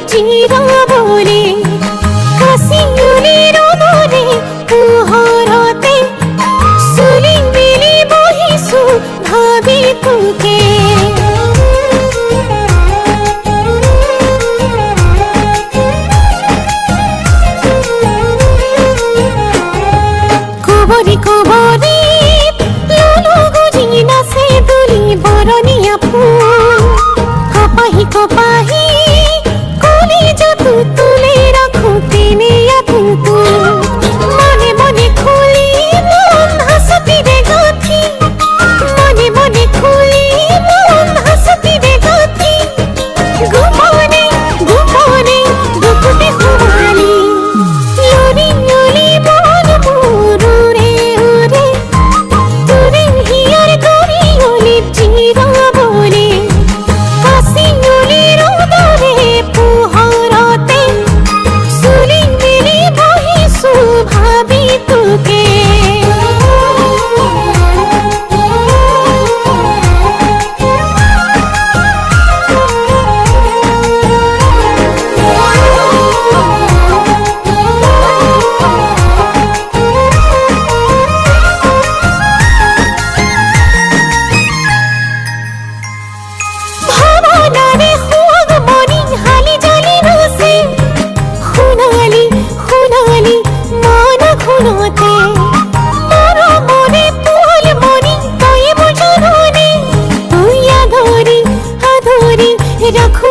চিরা বলে কাশিউলির দরে পুহরতে সুলি মিলি বহিসু ভাবি তোকে কবরি কবরি লুলু গুজিনা সে দুলি বরনিয়া ফুল কপাহি কপাহি কলি যতু তুলে রাখো তেনে আতুতু মনে মনে খুলি মন হাসতি রে গাথি মনে মনে খুলি মন হাসতি রে গাথি গোপনে গোপনে দুপুতে খুমালি ইউরি ইউরি মন মুরু রে ওরে তুরে হিয়ার করি ওলি চিরা বলে কাশিউলির দরে পুহরতে সুলি মিলি বহিসু ভাবি তোকে ভাবনারে হুয়াগ মনি হালি জালি রসে খুনালি খুনালি মন খুনতে মোর মনে ফুল মনি তাই বুঝানোনে তুই আধরি আধরি রাখু